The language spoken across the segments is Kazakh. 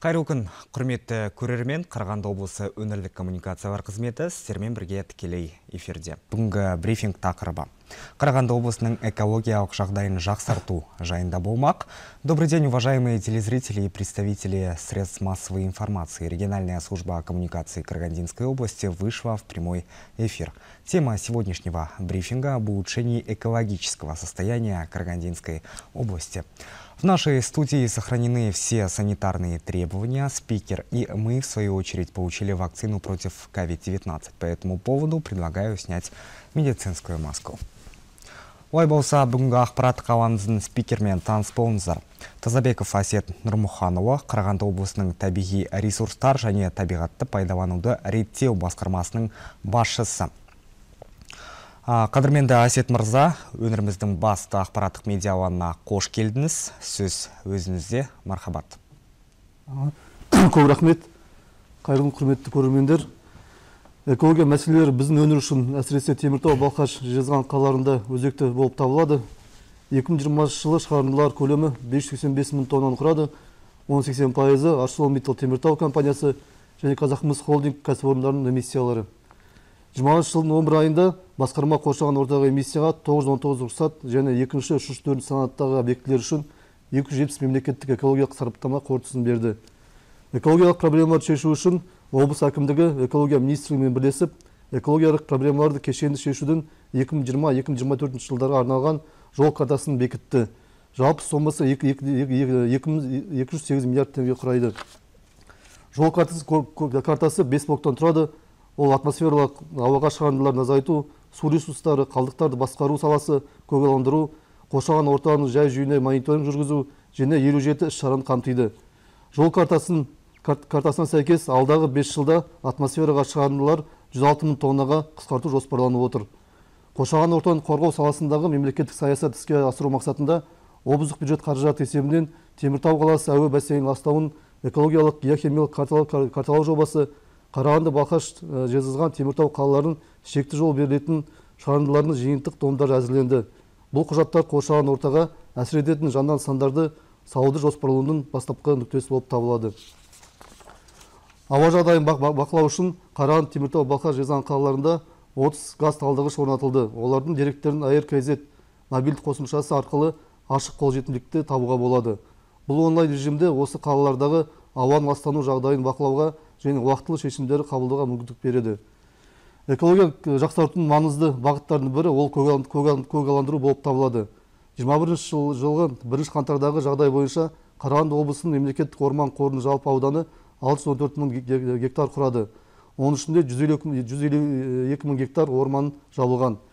Қайырлы күн, құрметті көрермен, Қарағанды облысы өңірлік коммуникациялар қызметі сіздермен бірге тікелей эфирде. Бүгінгі брифинг тақырыбы Қарағанды облысының экологиялық жағдайын жақсарту жайында болмақ. Добрый день, уважаемые телезрители и представители средств массовой информации. Региональная служба коммуникации Карагандинской области вышла в прямой эфир. Тема сегодняшнего брифинга – об улучшении экологического состояния Карагандинской области. В нашей студии сохранены все санитарные требования. Спикер и мы, в свою очередь, получили вакцину против COVID-19. По этому поводу предлагаю снять медицинскую маску. Олай болса, бүгінгі ақпараттық алаңымыздың спикермен таныс болыңыздар. Тазабеков Асет Нұрмұханұлы, Қарағанды облысының табиғи ресурстар және табиғатты пайдалануды реттеу басқармасының басшысы. Қадірменді Асет мырза, өңіріміздің басты ақпараттық медиа алаңына қош келдіңіз. Сөз өзіңізде, мархабат. Көп рахмет. Қайырлы құрметті көрермендер. Экология мәселелері біздің өңір үшін, әсіресе Теміртау, Балқаш, Жезқазған қалаларында өзекті болып табылады. 2020 жылы шығарындылар көлемі 585 мың тоннаны құрады. 80% ArcelorMittal Теміртау компаниясы және Қазақмыс холдинг кәсіпорындарының эмиссиялары. 20 жылдың 11 айында басқарма қоршаған ортаға эмиссияға 919 рұқсат және 2-ші, 3-ші, 4-ші санаттағы объектілер үшін 270 мемлекеттік экологиялық сараптама қорытындысын берді. Экологиялық проблемаларды шешу үшін облыс әкімдігі экология министрлігімен бірлесіп, экологиялық проблемаларды кешенді шешудің 2020-2024 жылдарға арналған жол картасын бекітті. Жалпы сомасы 208 миллиард теңге құрайды. Жол картасы 5 блоктан тұрады. Ол атмосфералық ауаға шығарындыларын азайту, су ресурстары, қалдықтарды басқару саласы, көгалдандыру, қоршаған ортаның жай-жүйіне мониторинг жүргізу және 57 іс-шараны қамтиды. Жол картасына сәйкес алдағы 5 жылда атмосфераға шығарындылар 106 мың тоннаға қысқарту жоспарланып отыр. Қоршаған ортаны қорғау саласындағы мемлекеттік саясат іске асыру мақсатында облыстық бюджет қаражаты есебінен Теміртау қаласы әуе бассейн ластауын экологиялық геохимиялық карталау жобасы, Қарағанды, Балқаш, Жезқазған, Теміртау қалаларын шекті жол берілетін шығарындылардың жиынтық томдары әзірленді. Бұл құжаттар қоршаған ортаға әсер ететін жаңа нысандарды салуды жоспарлаудың бастапқы нүктесі болып табылады. Ауа жағдайын бақылау үшін Қарағанды, Теміртау, Балқаш, Жезқазған қалаларында 30 газ талдағыш орнатылды. Олардың деректерін AirKZ мобильді қосымшасы арқылы ашық қолжетімділікте табуға болады. Бұл онлайн режимде осы қалалардағы ауаның ластану жағдайын бақылауға және уақытылы шешімдері қабылдауға мүмкіндік береді. Экология жақсартудың маңызды бағыттарының бірі ол көгалдандыру болып табылады. 21 жылғы 1 қаңтардағы жағдай бойынша Қарағанды облысының мемлекеттік орман қорының жалпы ауданы 614 мың гектар құрады. Оның ішінде 152 мың гектар орман жабылған.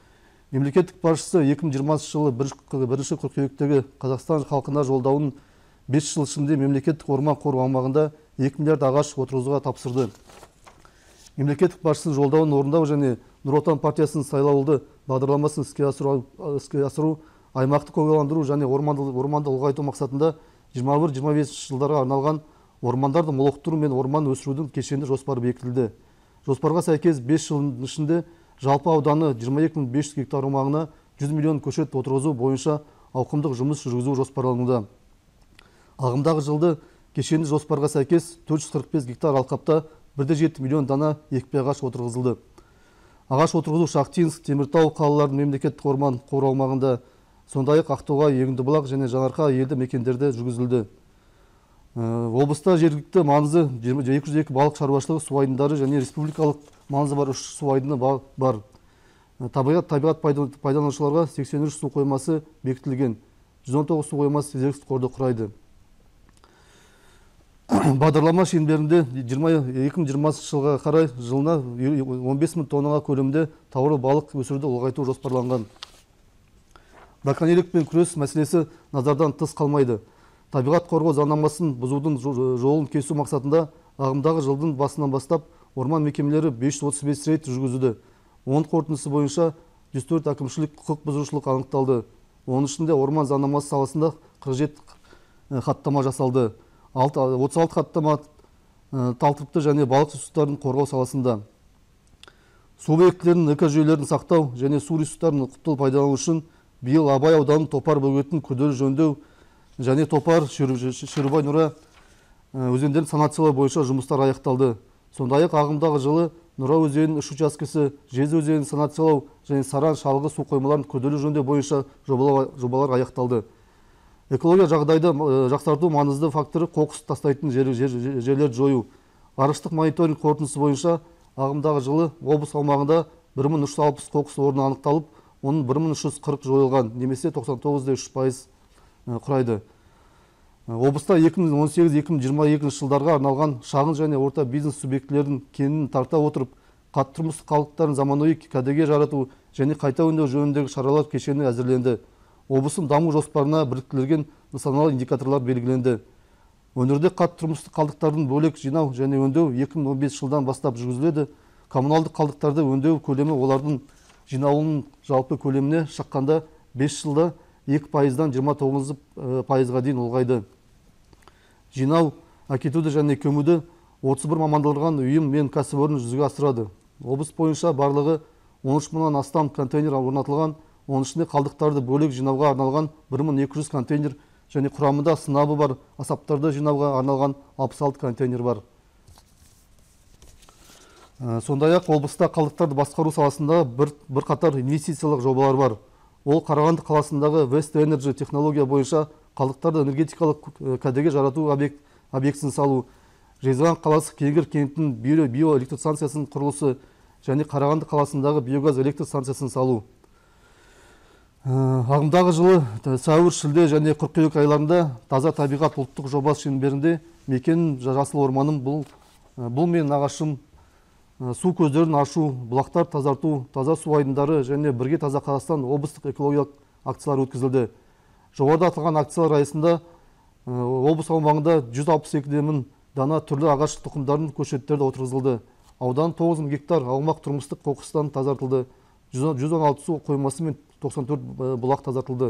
Мемлекеттік басшысы 2020 жылы 1 қыркүйектегі Қазақстан халқына жолдауын 5 жыл ішінде мемлекеттік орман қоры аумағында 2 миллиард ағаш отырғызуға тапсырды. Мемлекеттік басшысының жолдауын орындау және Нұр Отан партиясының сайлауалды бағдарламасын іске асыру, аймақты көгалдандыру және орманды ұлғайту мақсатында 21-25 жылдарға арналған ормандарды молықтыру мен орман өсірудің кешенді жоспары бекітілді. Жоспарға сәйкес 5 жылдың ішінде жалпы ауданы 22.500 гектар аумағына 100 миллион көшет отырғызу бойынша ауқымдық жұмыс жүргізу жоспарлануда. Ағымдағы жылды кешенді жоспарға сәйкес 445 гектар алқапта 1,7 миллион дана екпе ағаш отырғызылды. Ағаш отырғызу Шахтинск, Теміртау қалаларының мемлекеттік орман қоры аумағында, сондай-ақ Ақтоғай, Егіндібұлақ және Жаңарқа елді мекендерде жүргізілді. Облыста жергілікті маңызы 202 балық шаруашылығы су айдындары және республикалық маңызы бар 3 су айдыны бар. Табиғат пайдаланушыларға 83 су қоймасы бекітілген, 119 су қоймасы резервтік қорды құрайды. Бағдарлама шеңберінде 2020 жылға қарай жылына 15 мың тоннаға көлемде тауарлы балық өсіруді ұлғайту жоспарланған. Браконьерлікпен күрес мәселесі назардан тыс қалмайды. Табиғат қорғау заңнамасын бұзудың жолын кесу мақсатында ағымдағы жылдың басынан бастап орман мекемелері 535 рейд жүргізді. Оның қорытындысы бойынша 104 әкімшілік құқық бұзушылық анықталды. Оның ішінде орман заңнамасы саласында 47 хаттама жасалды. 36 хаттама талтыпты және балық ресурстарын қорғау саласында. Су объектілерінің экожүйелерін сақтау және су ресурстарын ұқыптылы пайдалану үшін биыл Абай ауданының Топар бөгетін күрделі жөндеу және Топар, Шерубай, Нұра өзендерін санациялау бойынша жұмыстар аяқталды. Сондай-ақ ағымдағы жылы Нұра өзенінің 3 учаскесі, Жез өзенін санациялау және Саран шалғы су қоймаларын күрделі жөндеу бойынша жобалар аяқталды. Экология жағдайды жақсарту маңызды факторы қоқыс тастайтын жерлерді жою. Ғарыштық мониторинг қорытындысы бойынша ағымдағы жылы облыс аумағында 1360 қоқыс орны анықталып, оның 1340 жойылған, немесе 99,3% құрайды. Облыста 2018-2022 жылдарға арналған шағын және орта бизнес субъектілерін кеңінен тарта отырып, қатты тұрмыстық қалдықтарын заманауи кәдеге жарату және қайта өңдеу жөніндегі шаралар кешені әзірленді. Облыстың даму жоспарына біріктірілген нысаналы индикаторлар белгіленді. Өңірде қатты тұрмыстық қалдықтардың бөлек жинау және өңдеу 2015 жылдан бастап жүргізіледі. Коммуналдық қалдықтарды өңдеу көлемі олардың жиналуының жалпы көлеміне шаққанда 5 жылда 2%-дан 29%-ға дейін ұлғайды. Жинау, әкетуді және көмуді 31 мамандандырылған ұйым мен кәсіпорын жүзеге асырады. Облыс бойынша барлығы 13 мыңнан астам контейнер орнатылған, оның ішінде қалдықтарды бөлек жинауға арналған 1200 контейнер және құрамында сынабы бар асаптарды жинауға арналған 66 контейнер бар. Сондай-ақ облыста қалдықтарды басқару саласында бір қатар инвестициялық жобалар бар. Ол Қарағанды қаласындағы West Energy технология бойынша қалдықтарды энергетикалық кәдеге жарату объектісін салу, Жезқазған қаласы Кеңгір кентінің биоэлектростанциясының құрылысы және Қарағанды қаласындағы биогаз электр станциясын салу. Ағымдағы жылы сәуір, шілде және қыркүйек айларында таза табиғат ұлттық жобасы шеңберінде мекен жасыл орманым бұл мен ағашым, су көздерін ашу, бұлақтар тазарту, таза су айдындары және бірге таза Қазақстан облыстық экологиялық акциялар өткізілді. Жоғарыда аталған акциялар аясында облыс аумағында 162 мың дана түрлі ағаш тұқымдарын көшеттерді отырғызылды. Аудан 9 мың гектар аумақ тұрмыстық қоқыстан тазартылды. 116 су қоймасы мен 94 бұлақ тазартылды.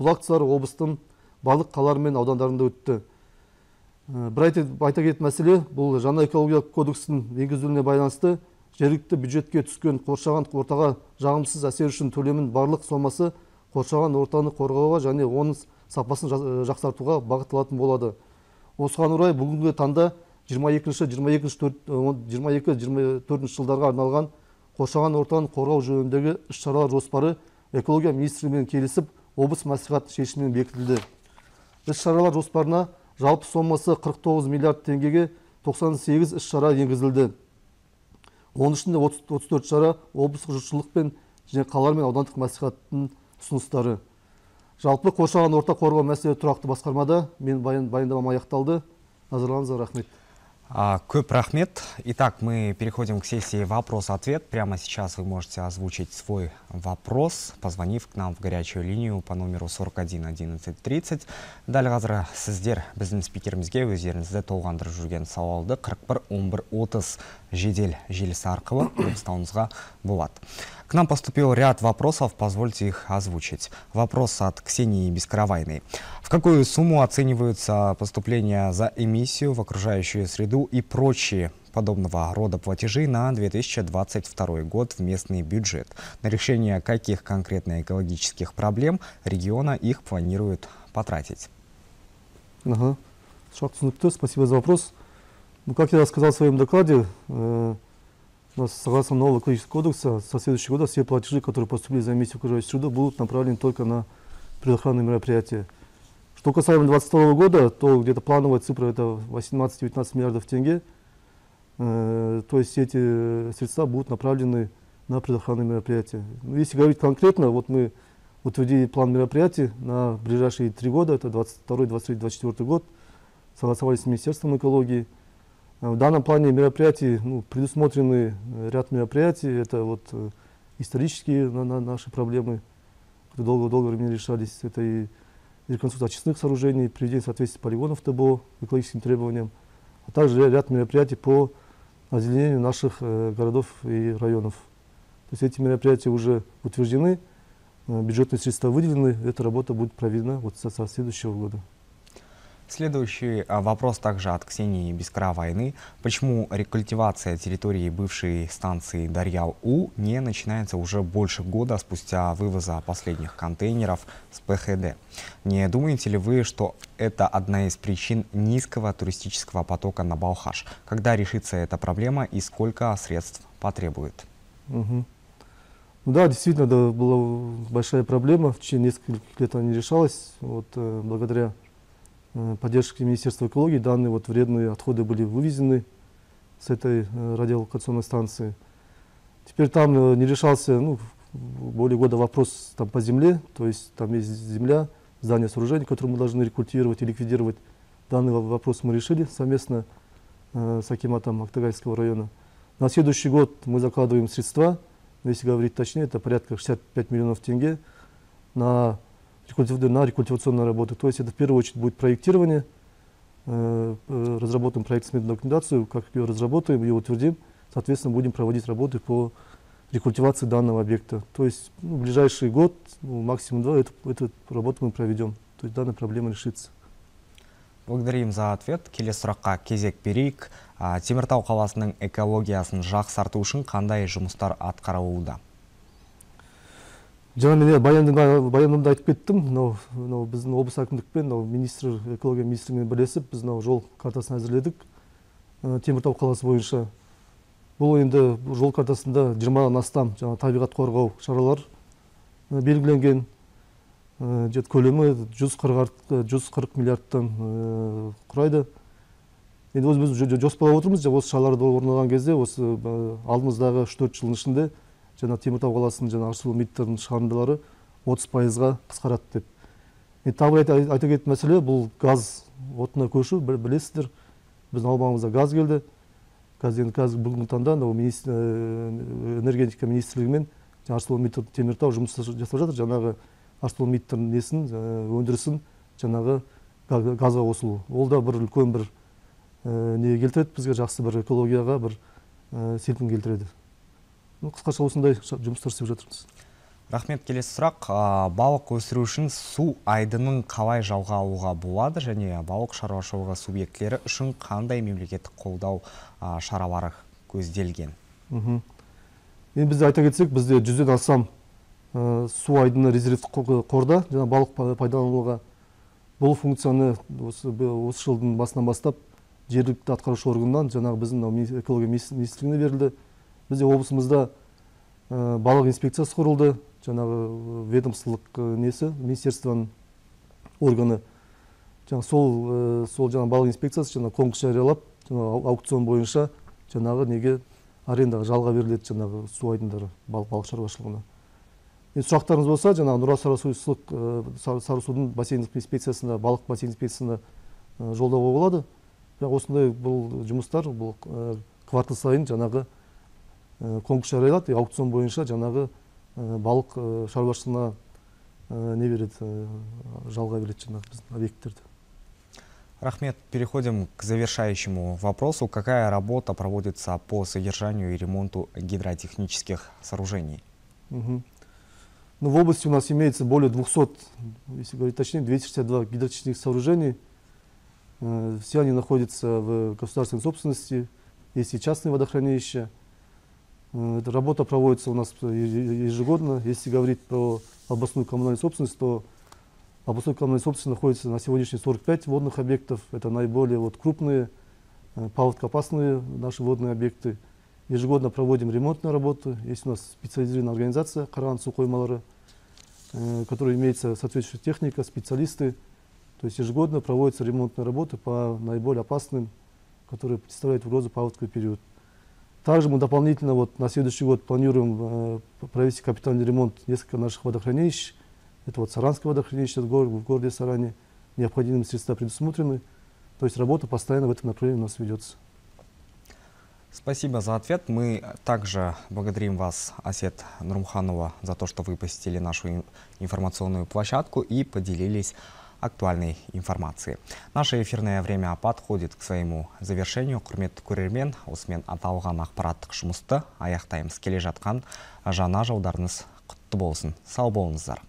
Бұл акциялар облыстың барлық қалалары мен аудандарында өтті. Бір айта кететін мәселе, бұл жаңа экологиялық кодекстің енгізілуіне байланысты жергілікті бюджетке түскен қоршаған ортаға жағымсыз әсер үшін төлемнің барлық сомасы қоршаған ортаны қорғауға және оның сапасын жақсартуға бағытталатын болады. Осыған орай бүгінгі таңда 22-24 жылдарға арналған қоршаған ортаны қорғау жөніндегі іс-шаралар жоспары экология министрлігімен келісіп, облыс мәслихаты шешімімен бекітілді. Іс-шаралар жоспарына жалпы сомасы 49 миллиард теңгеге 98 іс-шара енгізілді. Оның ішінде 34 шара облыстық жұртшылықпен және қалалар мен аудандық мәслихаттың ұсыныстары. Жалпы қоршаған орта қорғау мәселе тұрақты басқармада мен баяндамам аяқталды. Назарларыңызға рахмет. Көп рахмет. Итак, мы переходим к сессии вопрос-ответ. Прямо сейчас вы можете озвучить свой вопрос, позвонив к нам в горячую линию по номеру 41 11 30. Дәл қазір сіздер біздің спикерімізге өздеріңізді толғандырып жүрген сауалды 41 11 30 жедел желісі арқылы дыбыстауыңызға болады. К нам поступил ряд вопросов, позвольте их озвучить. Вопрос от Ксении Бескаравайной. В какую сумму оцениваются поступления за эмиссию в окружающую среду и прочие подобного рода платежи на 2022 год в местный бюджет? На решение каких конкретно экологических проблем региона их планируют потратить? Спасибо за вопрос. Как я сказал в своем докладе, согласно нового экологического кодекса, со следующего года все платежи, которые поступили за эмиссию в окружающую среду, будут направлены только на природоохранные мероприятия. Что касаемо 2022 года, то где-то плановая цифра это 18-19 миллиардов тенге. То есть эти средства будут направлены на природоохранные мероприятия. Но если говорить конкретно, вот мы утвердили план мероприятий на ближайшие 3 года, это 22, 23, 24 год, согласовались с Министерством экологии. В данном плане мероприятий предусмотрены ряд мероприятий. Это вот исторические наши проблемы, которые долго времени решались. Это и реконструкция очистных сооружений, приведение в соответствие полигонов ТБО экологическим требованиям, а также ряд мероприятий по озеленению наших городов и районов. То есть эти мероприятия уже утверждены, бюджетные средства выделены, эта работа будет проведена вот со следующего года. Следующий вопрос также от Ксении Бескаравайны. Почему рекультивация территории бывшей станции Дарьял-У не начинается уже больше года спустя вывоза последних контейнеров с ПХД? Не думаете ли вы, что это одна из причин низкого туристического потока на Балхаш? Когда решится эта проблема и сколько средств потребует? Да, действительно, это была большая проблема. В течение нескольких лет она не решалась. Благодаря поддержке Министерства экологии данные вредные отходы были вывезены с этой радиолокационной станции. Теперь там не решался более года вопрос по земле, то есть там есть земля, здание, сооружение, которое мы должны рекультивировать и ликвидировать. Данный вопрос мы решили совместно с акиматом Актагальского района. На следующий год мы закладываем средства, если говорить точнее, это порядка 65 миллионов тенге на рекультивационные работы. То есть это в первую очередь будет проектирование, разработаем проектно-сметную документацию, как ее разработаем и утвердим, соответственно, будем проводить работы по рекультивации данного объекта. То есть в ближайший год, максимум 2, эту работу мы проведем. То есть данная проблема решится. Благодарим за ответ. Келесі сұраққа кезек берейік. Теміртау қаласының экологиясын жақсарту үшін қандай жұмыстар атқарылуда? Жаңа мен баяндамада айтып кеттім, біздің облыс әкімдікпен, экология министрлігімен бірлесіп, біз жол картасын әзірледік Теміртау қаласы бойынша. Бұл енді жол картасында 20-дан астам табиғат қорғау шаралар белгіленген. Көлемі 140 миллиардтан құрайды. Енді біз жоспарлап отырмыз, осы шараларды орындаған кезде, осы алдымыздағы 3-4 жылдың ішінде Теміртау қаласының арселормитталдың шығарындылары 30%-ға қысқарады деп. Тағы айта кететін мәселе бұл газ отына көшу, білесіздер, біздің аумағымызда газ келді. Қазір бүгінгі таңда энергетика министрлігімен арселормиттал Теміртау жұмыс жасап жатыр. Жаңағы арселормитталдың несін, өндірісін газға қосылу. Ол да бір үлкен бір не келтіреді бізге, жақсы бір экологияға бір серпін келтіреді. Қысқаша осындай жұмыстар істеп жатырмыз. Рахмет. Келесі сұрақ. Балық өсіру үшін су айдынын қалай жалға алуға болады және балық шаруашылығы субъектілері үшін қандай мемлекеттік қолдау шаралары көзделген? Бізде айта кетсек, бізде 100-ден астам су айдыны резервтік қорда балық пайдалануға. Бұл функцияны осы жылдың басынан бастап жергілікті атқарушы органнан біздің экология министрлігіне берілді. Бізде облысымызда балық инспекциясы құрылды, ведомстволық министерствоның органы. Сол балық инспекциясы конкурс жариялап, аукцион бойынша неге арендаға жалға беріледі су айдындары балық шаруашылығына. Сұрақтарыңыз болса, Нұра Сарысудың бассейндік инспекциясында, балық бассейн инспекциясында жолдауға болады. Осындай бұл жұмыстар квартал сайын конкурс жариялады, аукцион бойынша балық шаруашылығына не береді, жалға береді біздің объекттерді. Рахмет. Переходим к завершающему вопросу. Какая работа проводится по содержанию и ремонту гидротехнических сооружений? В области у нас имеется более 200, если говорить точнее, 262 гидротехнических сооружений. Все они находятся в государственной собственности, есть и частные водохранилища. Эта работа проводится у нас ежегодно. Если говорить про областную коммунальную собственность, то областной коммунальной собственности находится на сегодняшний 45 водных объектов. Это наиболее крупные, паводкоопасные наши водные объекты. Ежегодно проводим ремонтные работы. Есть у нас специализированная организация Караган су коймалары, которая имеется соответствующая техника, специалисты. То есть ежегодно проводятся ремонтные работы по наиболее опасным, которые представляют угрозу паводковый период. Также мы дополнительно на следующий год планируем провести капитальный ремонт нескольких наших водохранилищ. Это Саранское водохранилище в городе Саране. Необходимые средства предусмотрены. То есть работа постоянно в этом направлении у нас ведется. Спасибо за ответ. Мы также благодарим вас, Асет Нурмханова, за то, что вы посетили нашу информационную площадку и поделились актуальной информацией. Наше эфирное время подходит к своему завершению. Құрметті көрермен, осымен аталған ақпараттық жұмысты аяқтаймыз. Келе жатқан жаңа жылдарыңыз құтты болсын. Сау болыңыздар.